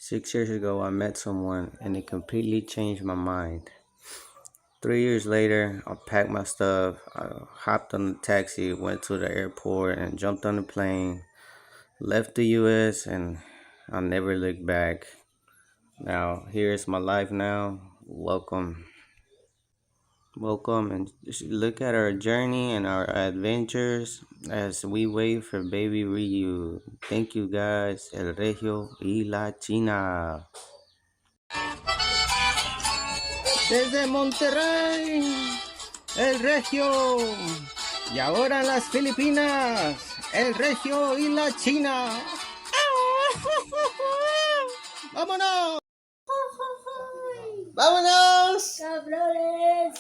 6 years ago, I met someone and it completely changed my mind. 3 years later, I packed my stuff, I hopped on the taxi, went to the airport, and jumped on the plane, left the US, and I never looked back. Now, here's my life now. Welcome. Welcome, and just look at our journey and our adventures as we wait for baby Ryu. Thank you guys. El Regio y la China. Desde Monterrey, el Regio. Y ahora en las Filipinas, el Regio y la China. ¡Vámonos! ¡Vámonos! Cabrones.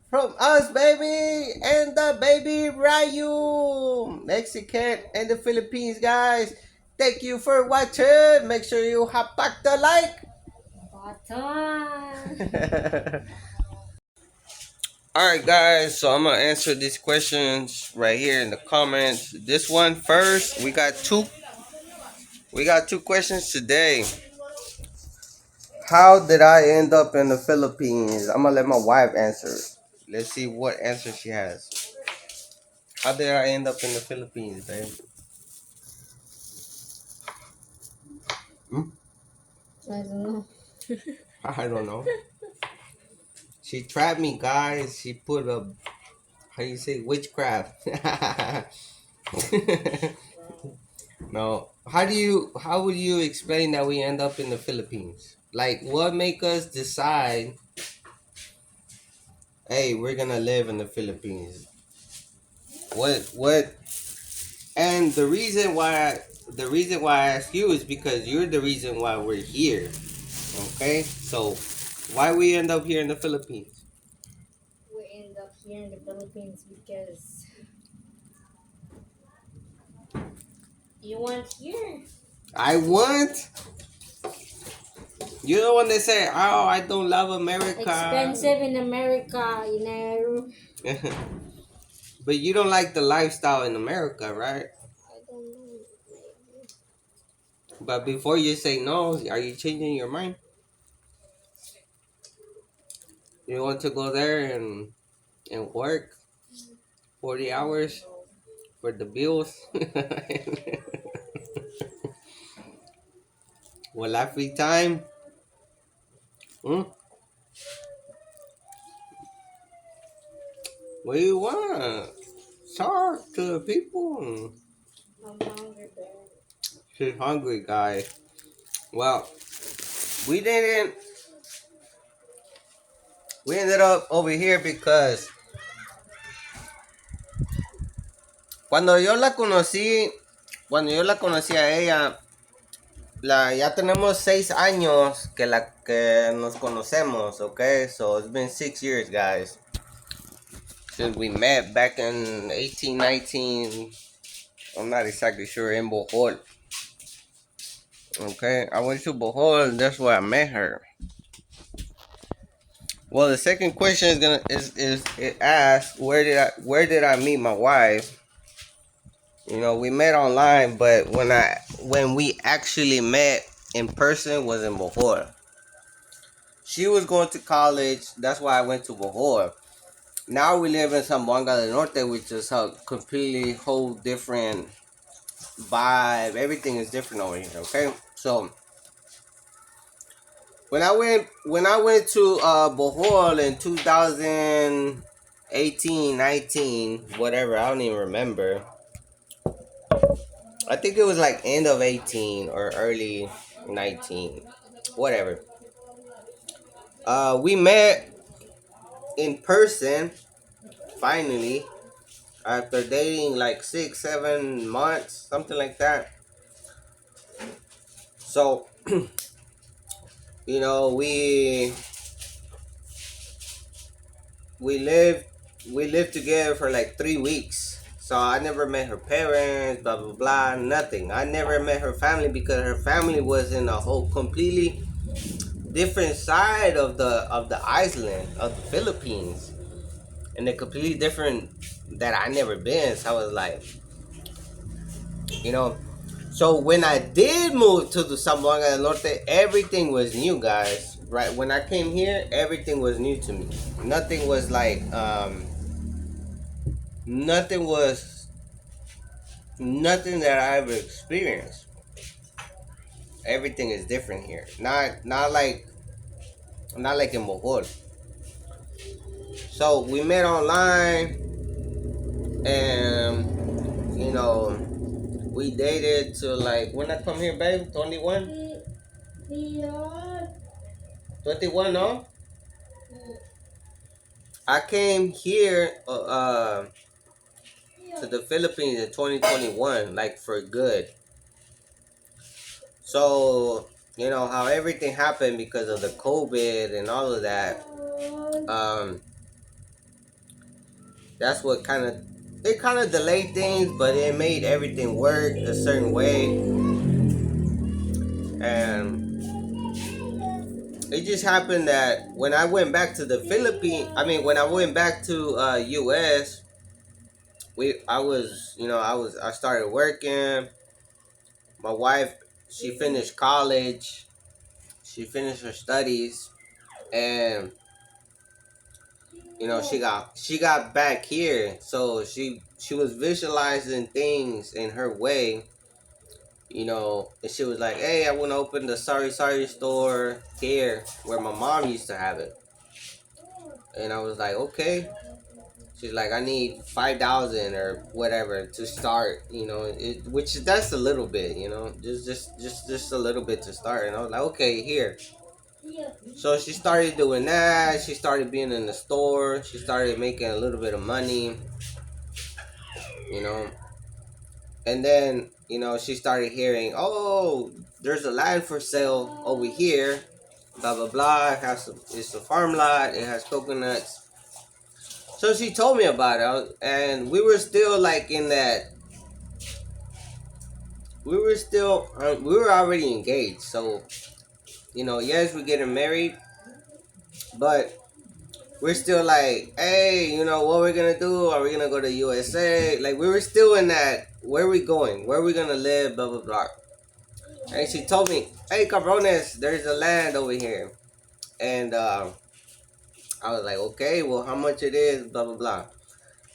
From us, baby, and the baby Ryu, Mexican and the Philippines, guys. Thank you for watching. Make sure you hapak the like Button. Alright guys, so I'm gonna answer these questions right here in the comments. This one first, we got two questions today. How did I end up in the Philippines? I'm gonna let my wife answer. Let's see what answer she has. How did I end up in the Philippines, babe? I don't know. I don't know. She trapped me, guys. She put a, how you say, witchcraft. No. How would you explain that we end up in the Philippines? Like, what make us decide, hey, we're gonna live in the Philippines? What and the reason why I ask you is because you're the reason why we're here. Okay? So why we end up here in the Philippines? We end up here in the Philippines because you want here. I want. You know when they say, "Oh, I don't love America." Expensive in America, you know. But you don't like the lifestyle in America, right? I don't know. But before you say no, are you changing your mind? You want to go there and work 40 hours for the bills? Wala free time? Hmm? What do you want? Talk to the people. I'm hungry, babe. She's hungry, guys. Well, we didn't. We ended up over here because cuando yo la conocí, cuando yo la conocí a ella, ya tenemos 6 años que nos conocemos, okay? So it's been 6 years, guys, since we met back in 1819. I'm not exactly sure, in Bohol. Okay, I went to Bohol. That's where I met her. Well, the second question is it asks where did I meet my wife? You know, we met online, but when we actually met in person was in Bohol. She was going to college. That's why I went to Bohol. Now we live in Zamboanga del Norte, which is a completely whole different vibe. Everything is different over here. Okay, so when I went to Bohol in 2018, 19, whatever, I don't even remember. I think it was like end of 18 or early 19, whatever. We met in person finally after dating like 6, 7 months, something like that. So you know, we lived together for like 3 weeks. So I never met her parents, blah blah blah, nothing. I never met her family because her family was in a whole completely different side of the island of the Philippines, and they're completely different that I never been. So I was like, You know, so when I did move to the Zamboanga del Norte, everything was new, guys. Right when I came here, everything was new to me. Nothing was like nothing was nothing that I ever experienced. Everything is different here. Not like in Bohol. So we met online, and we dated to like when I come here, babe. 21, 21, no. I came here to the Philippines in 2021, like for good. So how everything happened because of the COVID and all of that. Um, that's what kind of delayed things, but it made everything work a certain way, and it just happened that when I went back to the Philippines, when I went back to U.S., I started working. My wife, she finished college. She finished her studies, and she got back here. So she was visualizing things in her way, and she was like, "Hey, I want to open the Sorry Sorry store here where my mom used to have it." And I was like, "Okay." She's like, "I need 5,000 or whatever to start." Which that's a little bit, just a little bit to start. And I was like, "Okay, here." So she started doing that. She started being in the store. She started making a little bit of money, you know. And then, she started hearing, "Oh, there's a land for sale over here. Blah blah blah. It's a farm lot. It has coconuts." So she told me about it, and we were still like in that. We were already engaged. So yes, we're getting married, but we're still like, "Hey, what we're gonna do? Are we gonna go to USA?" Like we were still in that. Where are we going? Where are we gonna live? Blah blah blah. And she told me, "Hey, cabrones, there's a land over here." And I was like, "Okay, well, how much it is? Blah blah blah."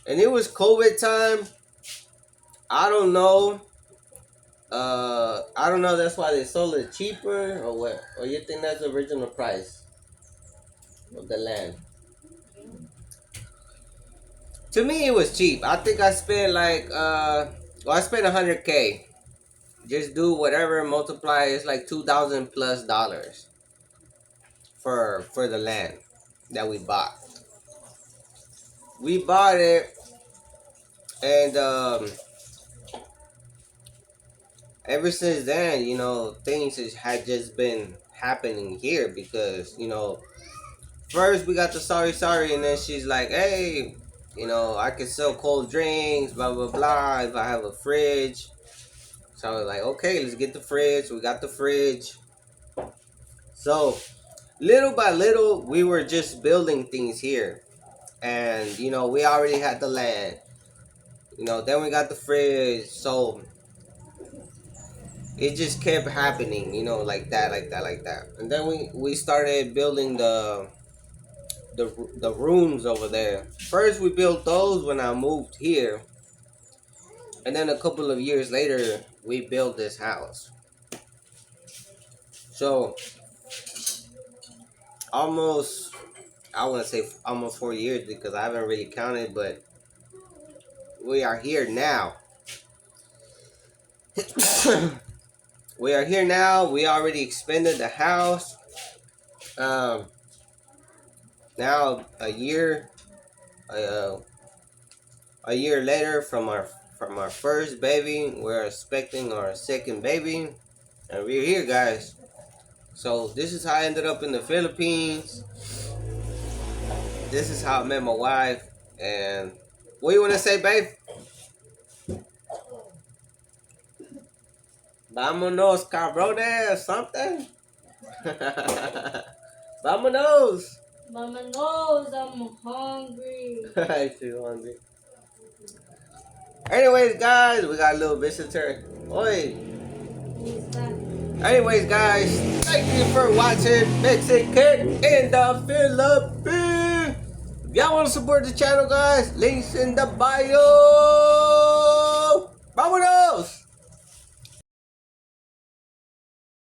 And it was COVID time. I don't know. I don't know. That's why they sold it cheaper, or what? Or you think that's the original price of the land? To me, it was cheap. I think I spent I spent 100K. Just do whatever, multiply. It's like $2,000 plus for the land that we bought. We bought it, and ever since then, things had just been happening here because first we got the sorry sorry, and then she's like, "Hey, I can sell cold drinks, blah blah blah. If I have a fridge." So I was like, "Okay, let's get the fridge." We got the fridge. So little by little, we were just building things here, and we already had the land. Then we got the fridge. So it just kept happening, like that, like that, like that. And then we started building the rooms over there. First, we built those when I moved here, and then a couple of years later, we built this house. So almost, I want to say almost 4 years because I haven't really counted, but we are here now. We are here now. We already expanded the house. Um, Now uh, a year later from our first baby, we're expecting our second baby, and we're here, guys. So this is how I ended up in the Philippines. This is how I met my wife. And what do you want to say, babe? Vámonos, cabrones, something. Vámonos. Mama knows I'm hungry. I feel hungry. Anyways, guys, we got a little visitor. Oi. Anyways, guys, thank you for watching Mexican in the Philippines. If y'all want to support the channel, guys, links in the bio.